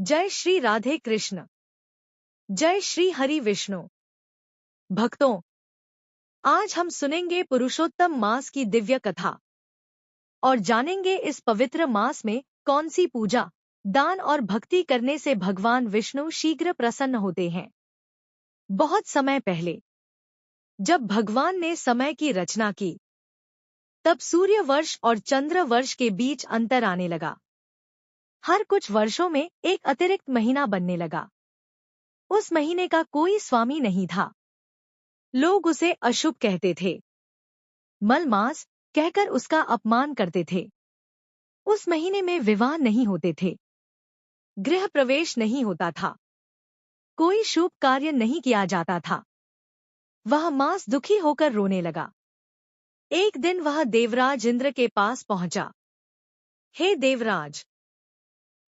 जय श्री राधे कृष्ण। जय श्री हरि विष्णु। भक्तों, आज हम सुनेंगे पुरुषोत्तम मास की दिव्य कथा और जानेंगे इस पवित्र मास में कौन सी पूजा, दान और भक्ति करने से भगवान विष्णु शीघ्र प्रसन्न होते हैं। बहुत समय पहले जब भगवान ने समय की रचना की, तब सूर्य वर्ष और चंद्र वर्ष के बीच अंतर आने लगा। हर कुछ वर्षों में एक अतिरिक्त महीना बनने लगा। उस महीने का कोई स्वामी नहीं था। लोग उसे अशुभ कहते थे, मलमास कहकर उसका अपमान करते थे। उस महीने में विवाह नहीं होते थे, गृह प्रवेश नहीं होता था, कोई शुभ कार्य नहीं किया जाता था। वह मास दुखी होकर रोने लगा। एक दिन वह देवराज इंद्र के पास पहुंचा। हे देवराज,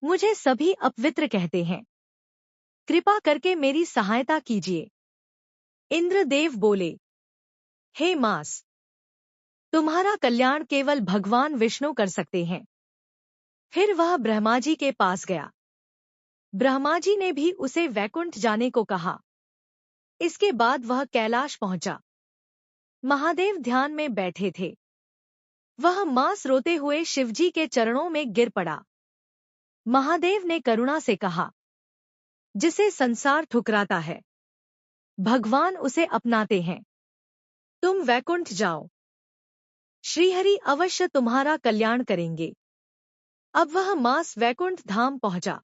मुझे सभी अपवित्र कहते हैं, कृपा करके मेरी सहायता कीजिए। इंद्रदेव बोले, हे मास, तुम्हारा कल्याण केवल भगवान विष्णु कर सकते हैं। फिर वह ब्रह्मा जी के पास गया। ब्रह्मा जी ने भी उसे वैकुंठ जाने को कहा। इसके बाद वह कैलाश पहुंचा। महादेव ध्यान में बैठे थे। वह मास रोते हुए शिवजी के चरणों में गिर पड़ा। महादेव ने करुणा से कहा, जिसे संसार ठुकराता है, भगवान उसे अपनाते हैं। तुम वैकुंठ जाओ, श्रीहरि अवश्य तुम्हारा कल्याण करेंगे। अब वह मास वैकुंठ धाम पहुंचा।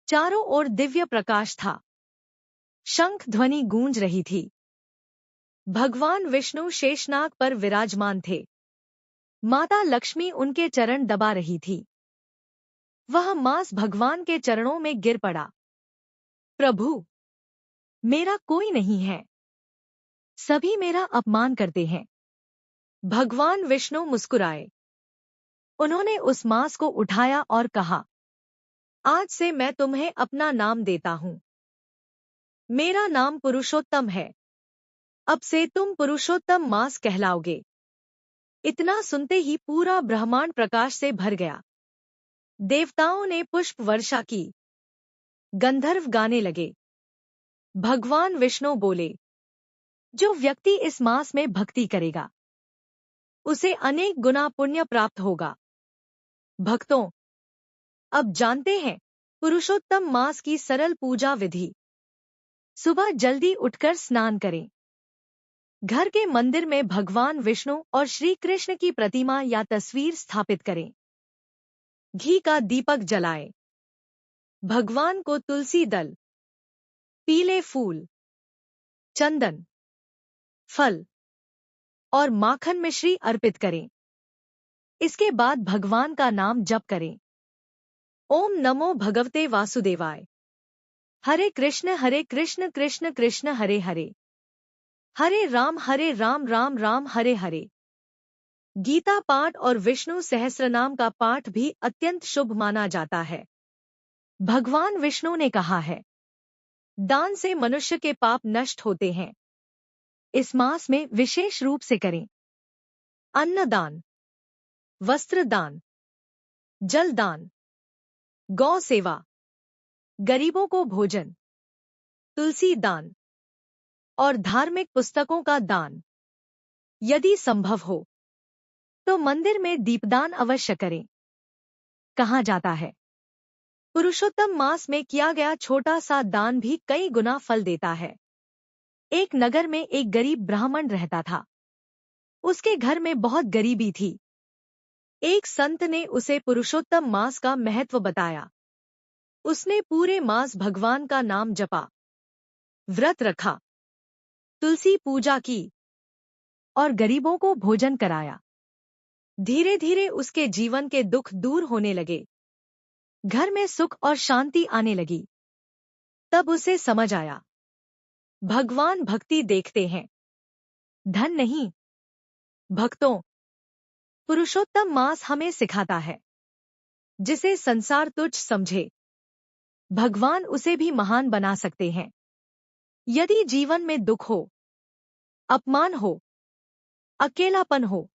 चारों ओर दिव्य प्रकाश था। शंख ध्वनि गूंज रही थी। भगवान विष्णु शेषनाग पर विराजमान थे। माता लक्ष्मी उनके चरण दबा रही थी। वह मास भगवान के चरणों में गिर पड़ा। प्रभु, मेरा कोई नहीं है, सभी मेरा अपमान करते हैं। भगवान विष्णु मुस्कुराए। उन्होंने उस मास को उठाया और कहा, आज से मैं तुम्हें अपना नाम देता हूं। मेरा नाम पुरुषोत्तम है। अब से तुम पुरुषोत्तम मास कहलाओगे। इतना सुनते ही पूरा ब्रह्मांड प्रकाश से भर गया। देवताओं ने पुष्प वर्षा की। गंधर्व गाने लगे। भगवान विष्णु बोले, जो व्यक्ति इस मास में भक्ति करेगा, उसे अनेक गुना पुण्य प्राप्त होगा। भक्तों, अब जानते हैं पुरुषोत्तम मास की सरल पूजा विधि। सुबह जल्दी उठकर स्नान करें। घर के मंदिर में भगवान विष्णु और श्री कृष्ण की प्रतिमा या तस्वीर स्थापित करें। घी का दीपक जलाएं। भगवान को तुलसी दल, पीले फूल, चंदन, फल और माखन मिश्री अर्पित करें। इसके बाद भगवान का नाम जप करें। ओम नमो भगवते वासुदेवाय। हरे कृष्ण कृष्ण कृष्ण हरे हरे, हरे राम राम हरे हरे। गीता पाठ और विष्णु सहस्रनाम का पाठ भी अत्यंत शुभ माना जाता है। भगवान विष्णु ने कहा है, दान से मनुष्य के पाप नष्ट होते हैं। इस मास में विशेष रूप से करें। अन्नदान, वस्त्र दान, जल दान, गौ सेवा, गरीबों को भोजन, तुलसी दान और धार्मिक पुस्तकों का दान। यदि संभव हो तो मंदिर में दीपदान अवश्य करें। कहा जाता है, पुरुषोत्तम मास में किया गया छोटा सा दान भी कई गुना फल देता है। एक नगर में एक गरीब ब्राह्मण रहता था। उसके घर में बहुत गरीबी थी। एक संत ने उसे पुरुषोत्तम मास का महत्व बताया। उसने पूरे मास भगवान का नाम जपा, व्रत रखा, तुलसी पूजा की और गरीबों को भोजन कराया। धीरे धीरे उसके जीवन के दुख दूर होने लगे। घर में सुख और शांति आने लगी। तब उसे समझ आया, भगवान भक्ति देखते हैं, धन नहीं। भक्तों, पुरुषोत्तम मास हमें सिखाता है, जिसे संसार तुच्छ समझे, भगवान उसे भी महान बना सकते हैं। यदि जीवन में दुख हो, अपमान हो, अकेलापन हो,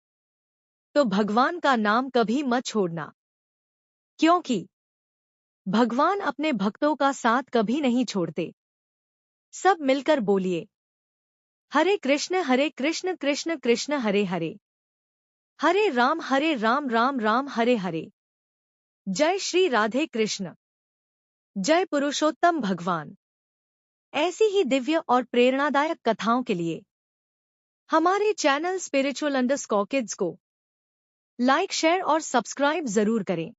तो भगवान का नाम कभी मत छोड़ना, क्योंकि भगवान अपने भक्तों का साथ कभी नहीं छोड़ते। सब मिलकर बोलिए, हरे कृष्ण कृष्ण कृष्ण हरे हरे, हरे राम राम हरे हरे। जय श्री राधे कृष्ण। जय पुरुषोत्तम भगवान। ऐसी ही दिव्य और प्रेरणादायक कथाओं के लिए हमारे चैनल स्पिरिचुअल अंडरस्कोर किड्स को लाइक, शेयर और सब्सक्राइब जरूर करें।